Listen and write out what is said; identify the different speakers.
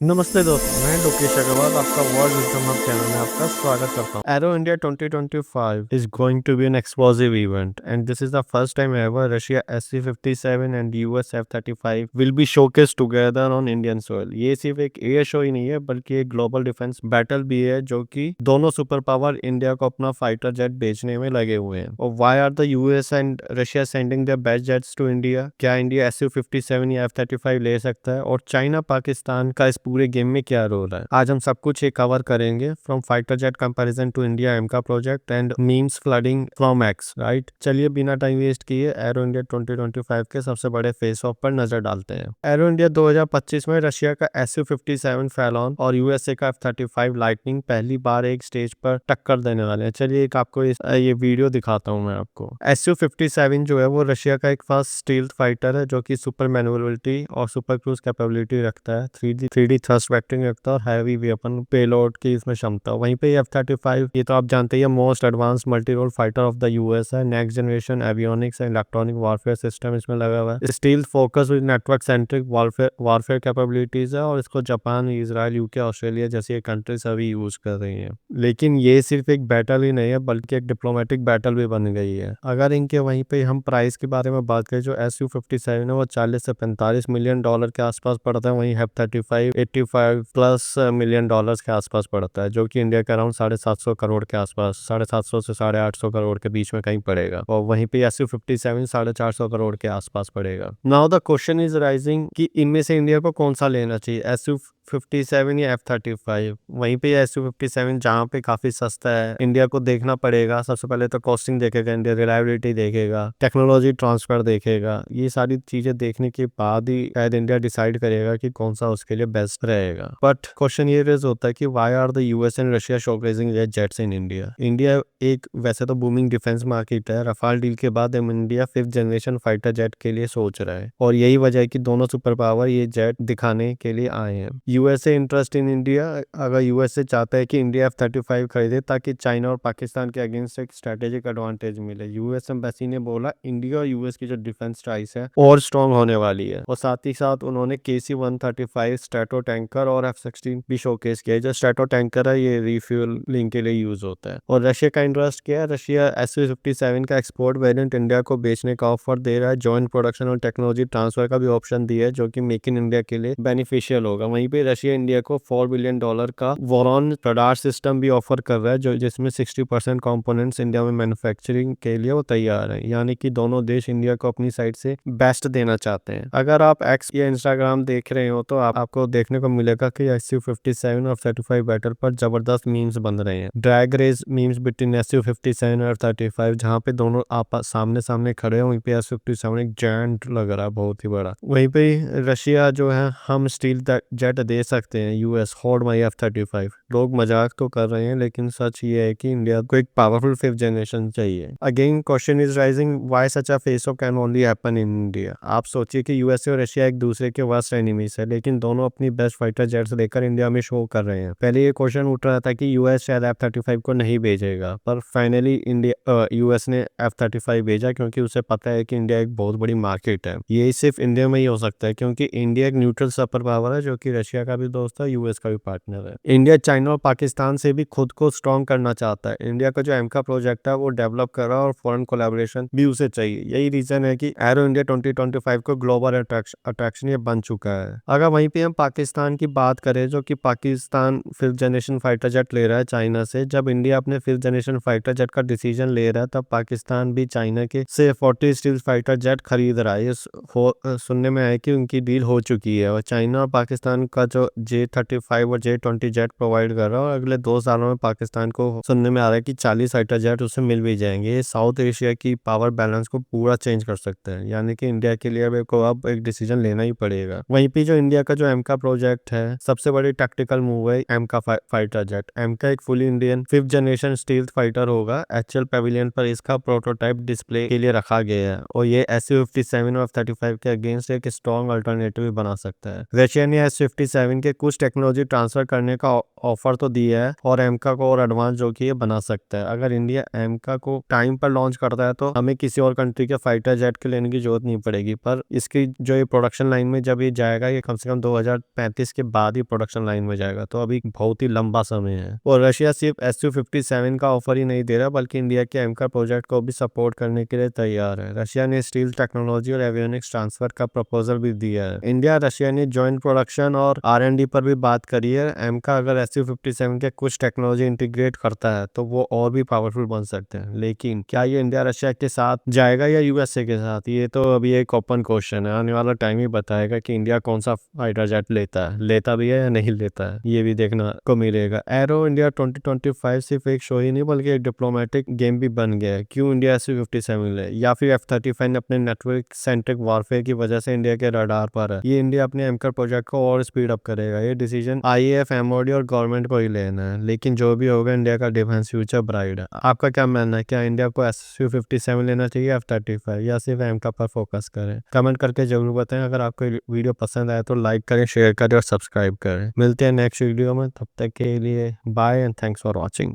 Speaker 1: नमस्ते दोस्तों, मैं लोकेश अग्रवाल आपका वर्ल्ड विजडम हब चैनल में आपका स्वागत करता हूँ। Arrow India 2025 is going to be an explosive event and this is the first time ever Russia SC-57 and US F-35 will be showcased together on Indian soil। ये सिर्फ एक air show ही नहीं है बल्कि एक ग्लोबल डिफेंस बैटल भी है जो कि दोनों सुपर पावर इंडिया को अपना फाइटर जेट बेचने में लगे हुए हैं। और why are the US and Russia sending their best jets to India? क्या इंडिया SU-57 या F-35 ले सकता है और चाइना पाकिस्तान का इस पूरे गेम में क्या रोल है? आज हम सब कुछ ये कवर करेंगे, from fighter jet comparison to India AMCA project and memes flooding from X, right? चलिए बिना टाइम वेस्ट किए एरो इंडिया 2025 के सबसे बड़े फेस ऑफ पर नजर डालते हैं। एरो इंडिया 2025 में रशिया का SU-57 फैलॉन और यूएसए का F-35 लाइटनिंग पहली बार एक स्टेज पर टक्कर देने वाले हैं। चलिए एक आपको ये वीडियो दिखाता हूँ मैं आपको। SU-57 जो है वो रशिया का एक फास्ट स्टील्थ फाइटर है जो कि सुपर मैन्युअलिटी और सुपर क्रूज कैपेबिलिटी रखता है, 3D थ्रस्ट वेक्टरिंग रखता है और हैवी वेपन पेलोड की इसमें क्षमता। वहीं पे F-35 ये तो आप जानते ही, most advanced multi role fighter of the US है। Next generation avionics and electronic warfare system इसमें लगा हुआ है। Stealth focus with network centric warfare capabilities है और इसको जापान, इजराइल, यूके, ऑस्ट्रेलिया जैसी कंट्रीज अभी यूज कर रही है। लेकिन ये सिर्फ एक बैटल ही नहीं है बल्कि एक डिप्लोमेटिक बैटल भी बन गई है। अगर इनके वहीं पे हम प्राइस के बारे में बात करें, जो SU-57 है वो 40 से 45 मिलियन डॉलर के आसपास पड़ता है। वहीं F-35 85 प्लस मिलियन डॉलर्स के आसपास पड़ता है, जो कि इंडिया के अराउंड 750 करोड़ के आसपास, 750 से 850 करोड़ के बीच में कहीं पड़ेगा। और वहीं पे SU-57 450 करोड़ के आसपास पड़ेगा। Now the question is rising कि इनमें से इंडिया को कौन सा लेना चाहिए, SU-57 या F-35? वहीं पे SU-57 जहाँ पे काफी सस्ता है, इंडिया को देखना पड़ेगा। सबसे पहले तो कॉस्टिंग देखेगा इंडिया, रिलायबिलिटी देखेगा, टेक्नोलॉजी ट्रांसफर देखेगा। ये सारी चीजें देखने के बाद ही शायद इंडिया डिसाइड करेगा कि कौन सा उसके लिए बेस्ट रहेगा। बट क्वेश्चन ये रेज होता है कि why are the US and Russia showcasing their jets in India? India एक वैसे तो बूमिंग डिफेंस मार्केट है। रफाल डील के बाद India 5th generation fighter jet के लिए सोच रहा है और यही वजह है कि दोनों सुपर पावर ये जेट दिखाने के लिए आए हैं। यूएसए इंटरेस्ट इन इंडिया, अगर यूएसए चाहता है कि इंडिया F-35 खरीदे ताकि चाइना और पाकिस्तान के अगेंस्ट एक स्ट्रेटेजिक एडवांटेज मिले। यूएस एम्बेसी ने बोला इंडिया और यूएस की जो डिफेंस टाइस है और स्ट्रॉन्ग होने वाली है। और साथ ही साथ उन्होंने KC-135 स्ट्रेटो टैंकर और F-16 भी शोकेस किया। जो स्ट्रेटो टैंकर है ये रिफ्यूलिंग के लिए यूज होता है। और रशिया का इंटरेस्ट क्या है? रशिया SU-57 का एक्सपोर्ट वेरिएंट इंडिया को बेचने का ऑफर दे रहा है। जॉइंट प्रोडक्शन और टेक्नोलॉजी ट्रांसफर का भी ऑप्शन दिया है जो कि मेक इन इंडिया के लिए बेनिफिशियल होगा। वहीं पे रशिया इंडिया को $4 बिलियन का वॉरॉन रडार सिस्टम भी ऑफर कर रहा है, जो जिसमें 60% कंपोनेंट्स इंडिया में मैन्युफैक्चरिंग के लिए वो तैयार है। यानी कि दोनों देश इंडिया को अपनी साइड से बेस्ट देना चाहते हैं। अगर आप एक्स या इंस्टाग्राम देख रहे हो तो आपको देखने को मिलेगा कि SU-57 और F-35 बैटल पर जबरदस्त मीम्स बन रहे हैं। Drag race memes between SU-57 और F-35, जहाँ पे दोनों आप सामने सामने खड़े हैं। वहीं पे SU-57 एक जायंट लग रहा है, बहुत ही बड़ा। वहीं पे रशिया जो है, हम स्टील जेट दे सकते हैं यूएस, होल्ड माई F-35। लोग मजाक तो कर रहे हैं लेकिन सच ये है कि इंडिया को एक पावरफुल 5th जनरेशन चाहिए। Again question is rising, why such a face of can only happen in India? आप सोचिए कि यूएसए और रशिया एक दूसरे के वर्स्ट एनिमीज है, लेकिन दोनों अपनी बेस्ट फाइटर जेट्स लेकर इंडिया में शो कर रहे हैं। पहले ये क्वेश्चन उठ रहा था कि यूएस शायद F-35 को नहीं भेजेगा, पर फाइनली इंडिया यूएस ने F-35 भेजा क्योंकि उसे पता है कि इंडिया एक बहुत बड़ी मार्केट है। ये सिर्फ इंडिया में ही हो सकता है क्योंकि इंडिया एक न्यूट्रल सुपर पावर है जो कि रशिया का भी दोस्त है, यूएस का भी पार्टनर है। इंडिया चाइना और पाकिस्तान से भी खुद को स्ट्रॉन्ग करना चाहता है। इंडिया का जो एमका प्रोजेक्ट है वो डेवलप कर रहा है और फॉरेन कोलैबोरेशन भी उसे चाहिए। यही रीजन है कि एरो इंडिया 2025 को ग्लोबल अट्रैक्शन ये बन चुका है। अगर वहीं पे हम पाकिस्तान की बात करें, जो कि Pakistan 5th generation fighter jet ले रहा है चाइना से, जब इंडिया अपने 5th जनरेशन फाइटर जेट का डिसीजन ले रहा है तब पाकिस्तान भी चाइना के से 40 स्टील्थ फाइटर जेट खरीद रहा है। सुनने में आया कि उनकी डील हो चुकी है और चाइना और पाकिस्तान का जो J-35 और J-20 जेट प्रोवाइड कर रहा है और अगले 2 सालों में पाकिस्तान को सुनने में आ रहा है कि 40 फाइटर जेट उसे मिल भी जाएंगे। ये साउथ एशिया की पावर बैलेंस को पूरा चेंज कर सकते हैं, यानी कि इंडिया के लिए अब एक डिसीजन लेना ही पड़ेगा। वहीं पे जो इंडिया का जो एमका प्रोजेक्ट है, सबसे बड़ी टैक्टिकल मूव है एमका फाइटर जेट। एमका एक fully Indian 5th generation stealth fighter होगा। HL पेविलियन पर इसका प्रोटोटाइप डिस्प्ले के लिए रखा गया है और ये SU-57 और F-35 के अगेंस्ट एक स्ट्रॉन्ग अल्टरनेटिव बना सकता है। रशिया ने SU-57 SU-57 के कुछ टेक्नोलॉजी ट्रांसफर करने का ऑफर तो दिया है और एमका को और एडवांस जो कि ये बना सकता है। अगर इंडिया एमका को टाइम पर लॉन्च करता है तो हमें किसी और कंट्री के फाइटर जेट के लेने की जरूरत नहीं पड़ेगी, पर इसकी जो ये प्रोडक्शन लाइन में जब ये जाएगा, ये कम से कम 2035 के बाद ही प्रोडक्शन लाइन में जाएगा, तो अभी बहुत ही लंबा समय है। और रशिया सिर्फ SU-57 का ऑफर ही नहीं दे रहा, बल्कि इंडिया के एमका प्रोजेक्ट को भी सपोर्ट करने के लिए तैयार है। रशिया ने स्टील टेक्नोलॉजी और एवियोनिक्स ट्रांसफर का प्रपोजल भी दिया है। इंडिया रशिया ने ज्वाइंट प्रोडक्शन और R&D पर भी बात करी है। एमका अगर SU-57 के कुछ टेक्नोलॉजी इंटीग्रेट करता है तो वो और भी पावरफुल बन सकते हैं, लेकिन क्या ये इंडिया रशिया के साथ जाएगा या USA के साथ, ये तो अभी एक ओपन क्वेश्चन है। आने वाला टाइम ही बताएगा कि इंडिया कौन सा फाइटर जेट लेता भी है या नहीं लेता है, ये भी देखना को मिलेगा। एरो इंडिया 2025 सिर्फ एक शो ही नहीं बल्कि एक डिप्लोमेटिक गेम भी बन गया है। क्यों इंडिया SU-57 ले, या फिर F-35 अपने नेटवर्क सेंट्रिक वॉरफेयर की वजह से इंडिया के रडार पर है। ये इंडिया अपने एमकर प्रोजेक्ट को और स्पीड अप करेगा। ये डिसीजन IAF, MOD और गवर्नमेंट को ही लेना है, लेकिन जो भी होगा इंडिया का डिफेंस फ्यूचर ब्राइट है। आपका क्या मानना है, क्या इंडिया को SU-57 लेना चाहिए, F-35, या सिर्फ एमका पर फोकस करें? कमेंट करके जरूर बताएं। अगर आपको वीडियो पसंद आए तो लाइक करें, शेयर करें और सब्सक्राइब करें। मिलते हैं नेक्स्ट वीडियो में, तब तक के लिए bye and thanks for watching.